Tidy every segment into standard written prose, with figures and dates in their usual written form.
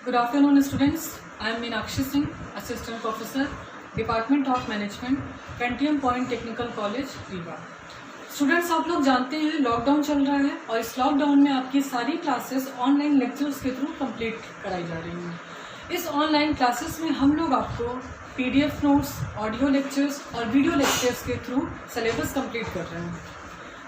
Good afternoon, students. I am Meenakshi Singh, Assistant Professor, Department of Management, Pentium Point Technical College, Rewa. Students, आप लोग जानते हैं lockdown चल रहा है और इस लॉकडाउन में आपकी सारी क्लासेस ऑनलाइन लेक्चर्स के थ्रू कंप्लीट कराई जा रही हैं। इस ऑनलाइन क्लासेस में हम लोग आपको PDF नोट्स, ऑडियो लेक्चर्स और वीडियो लेक्चर्स के थ्रू सिलेबस कंप्लीट कर रहे हैं।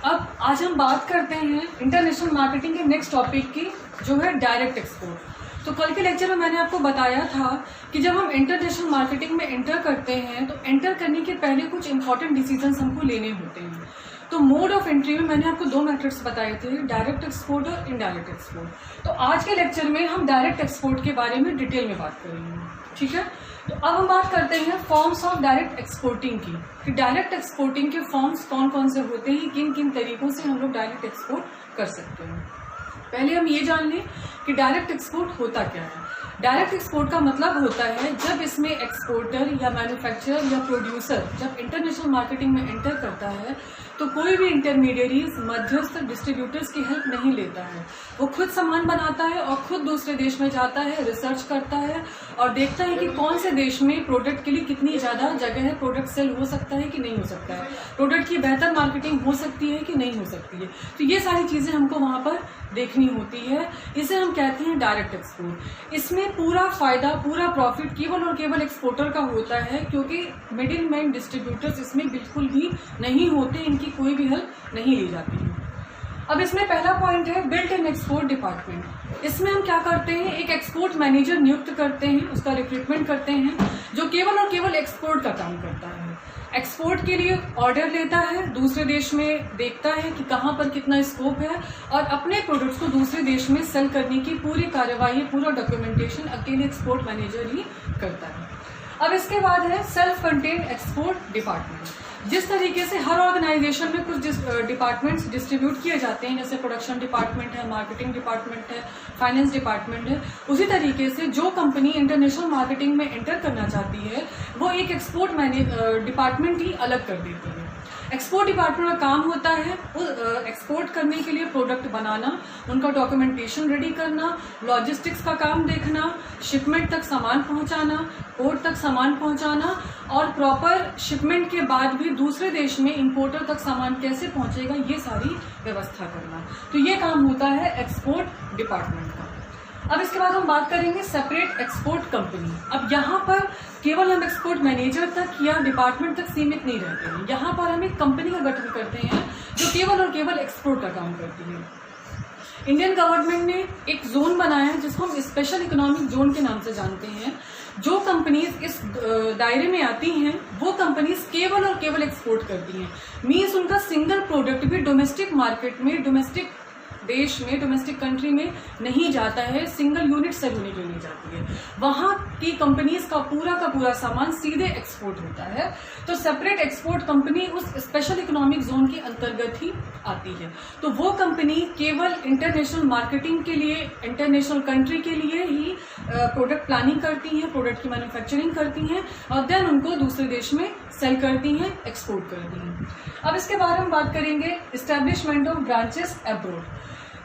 अब आज हम बात करते हैं इंटरनेशनल मार्केटिंग के नेक्स्ट टॉपिक की, जो है डायरेक्ट एक्सपोर्ट। तो कल के लेक्चर में मैंने आपको बताया था कि जब हम इंटरनेशनल मार्केटिंग में एंटर करते हैं तो एंटर करने के पहले कुछ इंपॉर्टेंट डिसीजंस हमको लेने होते हैं। तो मोड ऑफ एंट्री में मैंने आपको दो मेथड्स बताए थे, डायरेक्ट एक्सपोर्ट और इनडायरेक्ट एक्सपोर्ट। तो आज के लेक्चर में हम डायरेक्ट एक्सपोर्ट के बारे में डिटेल में बात करेंगे, ठीक है। तो अब हम बात करते हैं फॉर्म्स ऑफ डायरेक्ट एक्सपोर्टिंग की, कि डायरेक्ट एक्सपोर्टिंग के फॉर्म्स कौन कौन से होते हैं, किन किन तरीकों से हम लोग डायरेक्ट एक्सपोर्ट कर सकते हैं। पहले हम ये जान लें कि डायरेक्ट एक्सपोर्ट होता क्या है। डायरेक्ट एक्सपोर्ट का मतलब होता है जब इसमें एक्सपोर्टर या मैन्युफैक्चरर या प्रोड्यूसर जब इंटरनेशनल मार्केटिंग में एंटर करता है तो कोई भी इंटरमीडिएरीज, मध्यस्थ, डिस्ट्रीब्यूटर्स की हेल्प नहीं लेता है। वो खुद सामान बनाता है और खुद दूसरे देश में जाता है, रिसर्च करता है और देखता है कि कौन से देश में प्रोडक्ट के लिए कितनी ज़्यादा जगह है, प्रोडक्ट सेल हो सकता है कि नहीं हो सकता है, प्रोडक्ट की बेहतर मार्केटिंग हो सकती है कि नहीं हो सकती है। तो ये सारी चीज़ें हमको वहाँ पर देखनी होती है। इसे हम कहते हैं डायरेक्ट एक्सपोर्ट। इसमें पूरा फायदा, पूरा प्रॉफिट केवल और केवल एक्सपोर्टर का होता है, क्योंकि मिडिल मैन डिस्ट्रीब्यूटर्स इसमें बिल्कुल भी नहीं होते, इनकी कोई भी हेल्प नहीं ली जाती है। अब इसमें पहला पॉइंट है बिल्ट इन एक्सपोर्ट डिपार्टमेंट। इसमें हम क्या करते हैं, एक एक्सपोर्ट मैनेजर नियुक्त करते हैं, उसका रिक्रूटमेंट करते हैं, जो केवल और केवल एक्सपोर्ट का काम करता है। एक्सपोर्ट के लिए ऑर्डर लेता है, दूसरे देश में देखता है कि कहाँ पर कितना स्कोप है और अपने प्रोडक्ट्स को दूसरे देश में सेल करने की पूरी कार्यवाही, पूरा डॉक्यूमेंटेशन अकेले एक्सपोर्ट मैनेजर ही करता है। अब इसके बाद है सेल्फ कंटेन्ड एक्सपोर्ट डिपार्टमेंट। जिस तरीके से हर ऑर्गेनाइजेशन में कुछ डिपार्टमेंट्स डिस्ट्रीब्यूट किए जाते हैं, जैसे प्रोडक्शन डिपार्टमेंट है, मार्केटिंग डिपार्टमेंट है, फाइनेंस डिपार्टमेंट है, उसी तरीके से जो कंपनी इंटरनेशनल मार्केटिंग में एंटर करना चाहती है वो एक एक्सपोर्ट डिपार्टमेंट ही अलग कर देती है। एक्सपोर्ट डिपार्टमेंट का काम होता है एक्सपोर्ट करने के लिए प्रोडक्ट बनाना, उनका डॉक्यूमेंटेशन रेडी करना, लॉजिस्टिक्स का काम देखना, शिपमेंट तक सामान पहुंचाना, पोर्ट तक सामान पहुंचाना और प्रॉपर शिपमेंट के बाद भी दूसरे देश में इंपोर्टर तक सामान कैसे पहुंचेगा, ये सारी व्यवस्था करना। तो ये काम होता है एक्सपोर्ट डिपार्टमेंट का। अब इसके बाद हम बात करेंगे सेपरेट एक्सपोर्ट कंपनी। अब यहाँ पर केवल हम एक्सपोर्ट मैनेजर तक या डिपार्टमेंट तक सीमित नहीं रहते हैं, यहाँ पर हम एक कंपनी का गठन करते हैं जो केवल और केवल एक्सपोर्ट का काम करती है। इंडियन गवर्नमेंट ने एक जोन बनाया है जिसको हम स्पेशल इकोनॉमिक जोन के नाम से जानते हैं। जो कंपनीज इस दायरे में आती हैं वो कंपनीज केवल और केवल एक्सपोर्ट करती हैं। मीन्स उनका सिंगल प्रोडक्ट भी डोमेस्टिक मार्केट में, डोमेस्टिक देश में, डोमेस्टिक कंट्री में नहीं जाता है, सिंगल यूनिट सेल होने के लिए जाती है। वहाँ की कंपनीज का पूरा सामान सीधे एक्सपोर्ट होता है। तो सेपरेट एक्सपोर्ट कंपनी उस स्पेशल इकोनॉमिक जोन के अंतर्गत ही आती है। तो वो कंपनी केवल इंटरनेशनल मार्केटिंग के लिए, इंटरनेशनल कंट्री के लिए ही प्रोडक्ट प्लानिंग करती हैं, प्रोडक्ट की मैन्युफैक्चरिंग करती हैं और देन उनको दूसरे देश में सेल करती हैं, एक्सपोर्ट करती हैं। अब इसके बारे में बात करेंगे एस्टेब्लिशमेंट ऑफ ब्रांचेस अब्रॉड।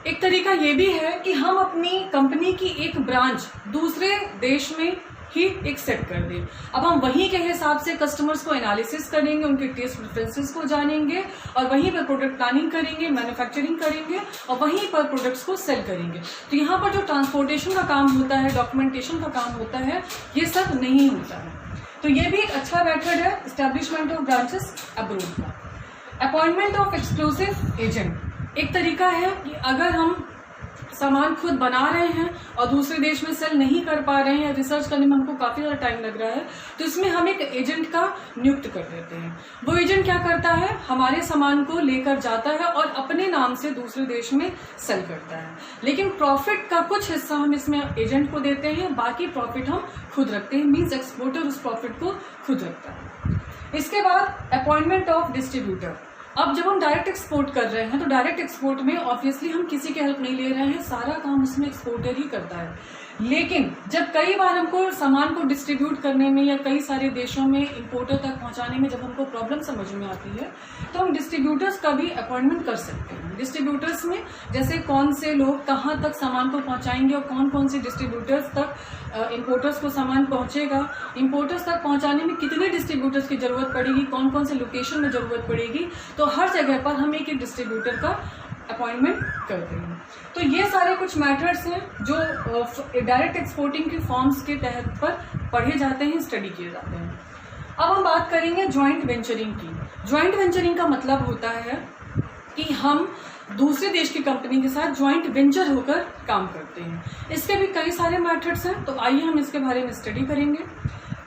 एक तरीका ये भी है कि हम अपनी कंपनी की एक ब्रांच दूसरे देश में ही एक सेट कर दें। अब हम वहीं के हिसाब से कस्टमर्स को एनालिसिस करेंगे, उनके टेस्ट प्रेफरेंसेस को जानेंगे और वहीं पर प्रोडक्ट प्लानिंग करेंगे, मैन्युफैक्चरिंग करेंगे और वहीं पर प्रोडक्ट्स को सेल करेंगे। तो यहाँ पर जो ट्रांसपोर्टेशन का काम होता है, डॉक्यूमेंटेशन का काम होता है, ये सब नहीं होता है। तो ये भी एक अच्छा मेथड है एस्टेब्लिशमेंट ऑफ ब्रांचेस अब्रॉड का। अपॉइंटमेंट ऑफ एक्सक्लूसिव एजेंट एक तरीका है कि अगर हम सामान खुद बना रहे हैं और दूसरे देश में सेल नहीं कर पा रहे हैं, रिसर्च करने में हमको काफ़ी ज़्यादा टाइम लग रहा है, तो इसमें हम एक एजेंट का नियुक्त कर देते हैं। वो एजेंट क्या करता है, हमारे सामान को लेकर जाता है और अपने नाम से दूसरे देश में सेल करता है। लेकिन प्रॉफिट का कुछ हिस्सा हम इसमें एजेंट को देते हैं, बाकी प्रॉफिट हम खुद रखते हैं। मीन्स एक्सपोर्टर उस प्रॉफिट को खुद रखता है। इसके बाद अपॉइंटमेंट ऑफ डिस्ट्रीब्यूटर। अब जब हम डायरेक्ट एक्सपोर्ट कर रहे हैं तो डायरेक्ट एक्सपोर्ट में ऑब्वियसली हम किसी की हेल्प नहीं ले रहे हैं, सारा काम उसमें एक्सपोर्टर ही करता है। लेकिन जब कई बार हमको सामान को डिस्ट्रीब्यूट करने में या कई सारे देशों में इंपोर्टर तक पहुंचाने में जब हमको प्रॉब्लम समझ में आती है तो हम डिस्ट्रीब्यूटर्स का भी अपॉइंटमेंट कर सकते हैं। डिस्ट्रीब्यूटर्स में जैसे कौन से लोग कहाँ तक सामान को पहुंचाएंगे और कौन कौन से डिस्ट्रीब्यूटर्स तक इंपोर्टर्स को सामान पहुंचेगा, इंपोर्टर्स तक पहुंचाने में कितने डिस्ट्रीब्यूटर्स की जरूरत पड़ेगी, कौन कौन से लोकेशन में जरूरत पड़ेगी, तो हर जगह पर हम एक डिस्ट्रीब्यूटर का अपॉइंटमेंट करते हैं। तो ये सारे कुछ मैथड्स हैं जो डायरेक्ट एक्सपोर्टिंग के फॉर्म्स के तहत पर पढ़े जाते हैं, स्टडी किए जाते हैं। अब हम बात करेंगे ज्वाइंट वेंचरिंग की। ज्वाइंट वेंचरिंग का मतलब होता है कि हम दूसरे देश की कंपनी के साथ ज्वाइंट वेंचर होकर काम करते हैं। इसके भी कई सारे मेथड्स हैं, तो आइए हम इसके बारे में स्टडी करेंगे।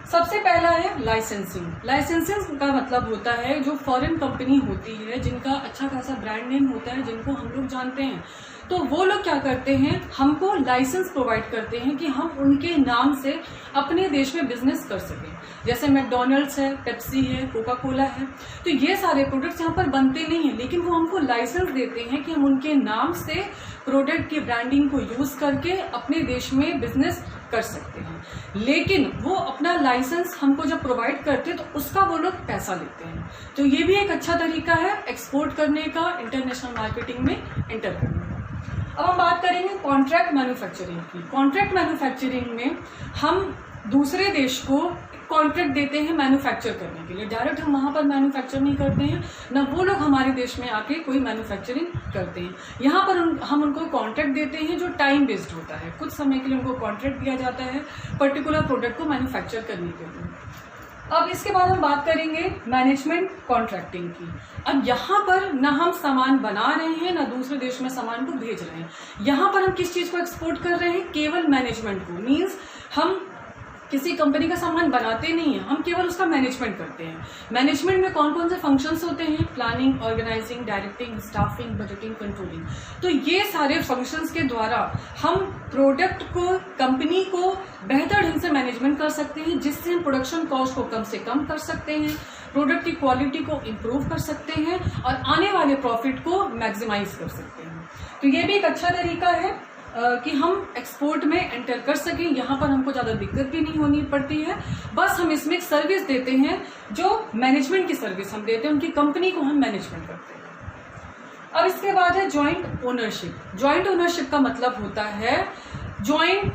सबसे पहला है लाइसेंसिंग। लाइसेंसिंग का मतलब होता है जो फॉरेन कंपनी होती है जिनका अच्छा खासा ब्रांड नेम होता है, जिनको हम लोग जानते हैं, तो वो लोग क्या करते हैं, हमको लाइसेंस प्रोवाइड करते हैं कि हम उनके नाम से अपने देश में बिजनेस कर सकें। जैसे मैकडॉनल्ड्स है, पेप्सी है, कोका कोला है, तो ये सारे प्रोडक्ट्स यहाँ पर बनते नहीं हैं, लेकिन वो हमको लाइसेंस देते हैं कि हम उनके नाम से प्रोडक्ट की ब्रांडिंग को यूज करके अपने देश में बिजनेस कर सकते हैं। लेकिन वो अपना लाइसेंस हमको जब प्रोवाइड करते हैं तो उसका वो लोग पैसा लेते हैं। तो ये भी एक अच्छा तरीका है एक्सपोर्ट करने का, इंटरनेशनल मार्केटिंग में एंटर करने का। अब हम बात करेंगे कॉन्ट्रैक्ट मैन्युफैक्चरिंग की। कॉन्ट्रैक्ट मैन्युफैक्चरिंग में हम दूसरे देश को कॉन्ट्रैक्ट देते हैं मैन्युफैक्चर करने के लिए। डायरेक्ट हम वहाँ पर मैन्युफैक्चर नहीं करते हैं, न वो लोग हमारे देश में आके कोई मैन्युफैक्चरिंग करते हैं। यहाँ पर हम उनको कॉन्ट्रैक्ट देते हैं जो टाइम बेस्ड होता है। कुछ समय के लिए उनको कॉन्ट्रैक्ट दिया जाता है पर्टिकुलर प्रोडक्ट को मैन्युफैक्चर करने के लिए। अब इसके बाद हम बात करेंगे मैनेजमेंट कॉन्ट्रैक्टिंग की। अब यहाँ पर न हम सामान बना रहे हैं न दूसरे देश में सामान को भेज रहे हैं। यहाँ पर हम किस चीज़ को एक्सपोर्ट कर रहे हैं, केवल मैनेजमेंट को। मीन्स हम किसी कंपनी का सामान बनाते नहीं हैं, हम केवल उसका मैनेजमेंट करते हैं। मैनेजमेंट में कौन कौन से फंक्शंस होते हैं, planning, organising, directing, staffing, budgeting, controlling. तो ये सारे फंक्शंस के द्वारा हम प्रोडक्ट को, कंपनी को बेहतर ढंग से मैनेजमेंट कर सकते हैं, जिससे हम प्रोडक्शन कॉस्ट को कम से कम कर सकते हैं, प्रोडक्ट की क्वालिटी को इम्प्रूव कर सकते हैं और आने वाले प्रॉफिट को मैक्सिमाइज कर सकते हैं। तो ये भी एक अच्छा तरीका है कि हम एक्सपोर्ट में एंटर कर सकें। यहाँ पर हमको ज़्यादा दिक्कत भी नहीं होनी पड़ती है, बस हम इसमें एक सर्विस देते हैं जो मैनेजमेंट की सर्विस हम देते हैं, उनकी कंपनी को हम मैनेजमेंट करते हैं। अब इसके बाद है ज्वाइंट ओनरशिप। ज्वाइंट ओनरशिप का मतलब होता है ज्वाइंट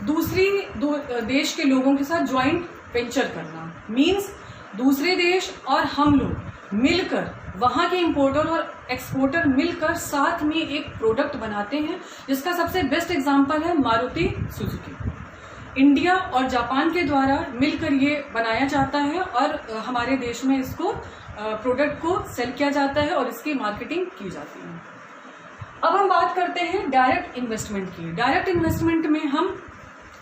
दूसरी देश के लोगों के साथ ज्वाइंट वेंचर करना। मीन्स दूसरे देश और हम लोग मिलकर, वहाँ के इंपोर्टर और एक्सपोर्टर मिलकर साथ में एक प्रोडक्ट बनाते हैं, जिसका सबसे बेस्ट एग्जांपल है मारुति सुजुकी। इंडिया और जापान के द्वारा मिलकर ये बनाया जाता है और हमारे देश में इसको प्रोडक्ट को सेल किया जाता है और इसकी मार्केटिंग की जाती है। अब हम बात करते हैं डायरेक्ट इन्वेस्टमेंट की। डायरेक्ट इन्वेस्टमेंट में हम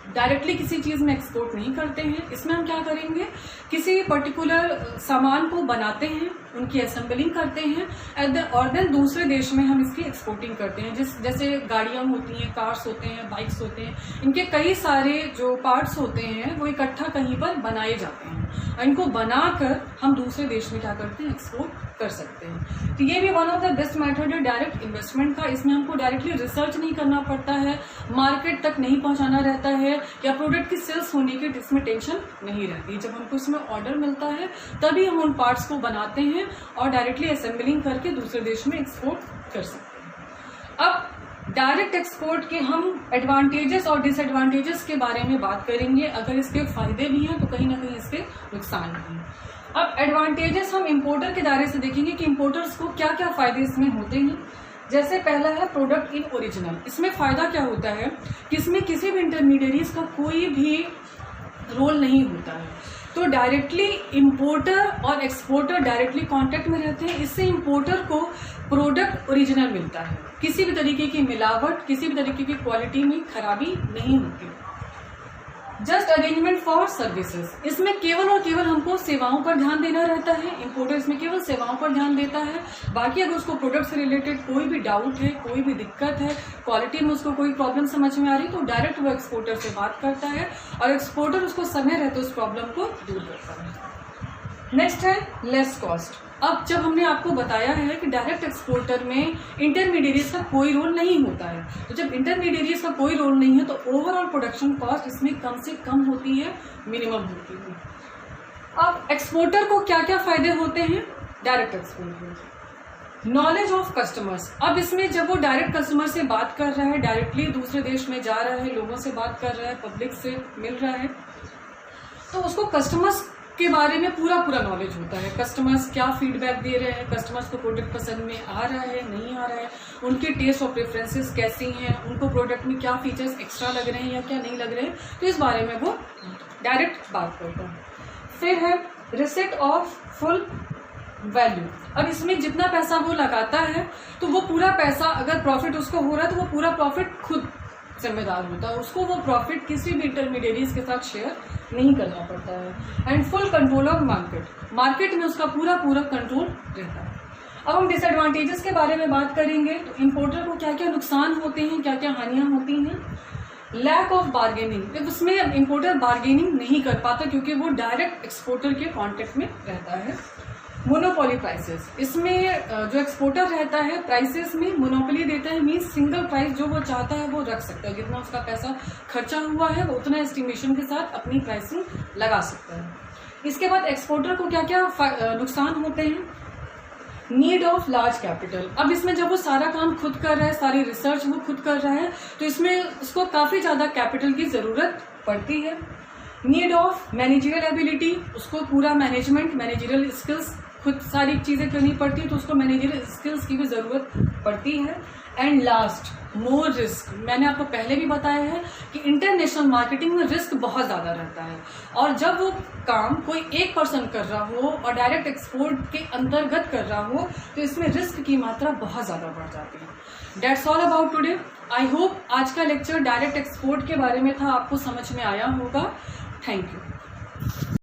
डायरेक्टली किसी चीज़ में एक्सपोर्ट नहीं करते हैं। इसमें हम क्या करेंगे, किसी पर्टिकुलर सामान को बनाते हैं, उनकी असेंबलिंग करते हैं और देन दूसरे देश में हम इसकी एक्सपोर्टिंग करते हैं। जैसे गाड़ियाँ होती हैं, कार्स होते हैं, बाइक्स होते हैं, इनके कई सारे जो पार्ट्स होते हैं वो इकट्ठा कहीं पर बनाए जाते हैं और इनको बनाकर हम दूसरे देश में क्या करते हैं, एक्सपोर्ट कर सकते हैं। तो ये भी one of the best method है डायरेक्ट इन्वेस्टमेंट का। इसमें हमको डायरेक्टली रिसर्च नहीं करना पड़ता है, मार्केट तक नहीं पहुंचाना रहता है या प्रोडक्ट की सेल्स होने की इसमें टेंशन नहीं रहती। जब हमको इसमें ऑर्डर मिलता है तभी हम उन पार्ट्स को बनाते हैं और डायरेक्टली असेंबलिंग करके दूसरे देश में एक्सपोर्ट कर सकते हैं। अब डायरेक्ट एक्सपोर्ट के हम एडवांटेजेस और डिसएडवांटेजेस के बारे में बात करेंगे। अगर इसके फायदे भी हैं तो कहीं ना कहीं इसके नुकसान भी हैं। अब एडवांटेजेस हम इंपोर्टर के दायरे से देखेंगे कि इंपोर्टर्स को क्या क्या फायदे इसमें होते हैं। जैसे पहला है प्रोडक्ट इन ओरिजिनल। इसमें फायदा क्या होता है कि इसमें किसी भी इंटरमीडिएरीज का कोई भी रोल नहीं होता है, तो डायरेक्टली इंपोर्टर और एक्सपोर्टर डायरेक्टली कांटेक्ट में रहते हैं। इससे इंपोर्टर को प्रोडक्ट ओरिजिनल मिलता है, किसी भी तरीके की मिलावट, किसी भी तरीके की क्वालिटी में खराबी नहीं होती। Just arrangement for services. इसमें केवल और केवल हमको सेवाओं पर ध्यान देना रहता है। इंपोर्टर इसमें केवल सेवाओं पर ध्यान देता है। बाकी अगर उसको प्रोडक्ट से रिलेटेड कोई भी डाउट है, कोई भी दिक्कत है, क्वालिटी में उसको कोई प्रॉब्लम समझ में आ रही, तो डायरेक्ट वो एक्सपोर्टर से बात करता है और एक्सपोर्टर उसको समय रहते उस प्रॉब्लम को दूर करता है। नेक्स्ट है लेस कॉस्ट। अब जब हमने आपको बताया है कि डायरेक्ट एक्सपोर्टर में इंटरमीडिएट्स का कोई रोल नहीं होता है, तो जब इंटरमीडिएट्स का कोई रोल नहीं है तो ओवरऑल प्रोडक्शन कॉस्ट इसमें कम से कम होती है, मिनिमम होती है। अब एक्सपोर्टर को क्या क्या फायदे होते हैं डायरेक्ट एक्सपोर्ट में? Knowledge of customers. अब इसमें जब वो डायरेक्ट कस्टमर से बात कर रहा है, डायरेक्टली दूसरे देश में जा रहा है, लोगों से बात कर रहा है, पब्लिक से मिल रहा है, तो उसको कस्टमर्स के बारे में पूरा नॉलेज होता है। कस्टमर्स क्या फीडबैक दे रहे हैं, कस्टमर्स को प्रोडक्ट पसंद में आ रहा है, नहीं आ रहा है, उनके टेस्ट और प्रेफरेंसेस कैसी हैं, उनको प्रोडक्ट में क्या फीचर्स एक्स्ट्रा लग रहे हैं या क्या नहीं लग रहे हैं, तो इस बारे में वो डायरेक्ट बात करता है। फिर है रिसिट ऑफ फुल वैल्यू। अब इसमें जितना पैसा वो लगाता है तो वो पूरा पैसा, अगर प्रॉफिट उसको हो रहा है तो वो पूरा प्रॉफिट खुद जिम्मेदार होता है, उसको वो प्रॉफिट किसी भी इंटरमीडिएट्स के साथ शेयर नहीं करना पड़ता है। And full control of market में उसका पूरा कंट्रोल रहता है। अब हम डिसएडवांटेजेस के बारे में बात करेंगे तो इंपोर्टर को क्या क्या नुकसान होते हैं, क्या क्या हानियां होती हैं। लैक ऑफ बार्गेनिंग, उसमें इंपोर्टर बार्गेनिंग नहीं कर पाता क्योंकि वो डायरेक्ट एक्सपोर्टर के कॉन्टेक्ट में रहता है। मोनोपोली प्राइसेस, इसमें जो एक्सपोर्टर रहता है प्राइसेस में मोनोपोली देता है, मीन्स सिंगल प्राइस जो वो चाहता है वो रख सकता है, जितना उसका पैसा खर्चा हुआ है वो उतना एस्टिमेशन के साथ अपनी प्राइसिंग लगा सकता है। इसके बाद एक्सपोर्टर को क्या क्या नुकसान होते हैं। नीड ऑफ लार्ज कैपिटल, अब इसमें जब वो सारा काम खुद कर रहा है, सारी रिसर्च वो खुद कर रहा है, तो इसमें उसको काफ़ी ज़्यादा कैपिटल की ज़रूरत पड़ती है। नीड ऑफ मैनेजरियल एबिलिटी, उसको पूरा मैनेजरियल स्किल्स खुद सारी चीज़ें करनी पड़ती है, तो उसको मैनेजरियल स्किल्स की भी ज़रूरत पड़ती है। एंड लास्ट मोर रिस्क, मैंने आपको पहले भी बताया है कि इंटरनेशनल मार्केटिंग में रिस्क बहुत ज़्यादा रहता है, और जब वो काम कोई एक पर्सन कर रहा हो और डायरेक्ट एक्सपोर्ट के अंतर्गत कर रहा हो तो इसमें रिस्क की मात्रा बहुत ज़्यादा बढ़ जाती है। That's all about today. I hope आज का लेक्चर डायरेक्ट एक्सपोर्ट के बारे में था, आपको समझ में आया होगा। Thank you.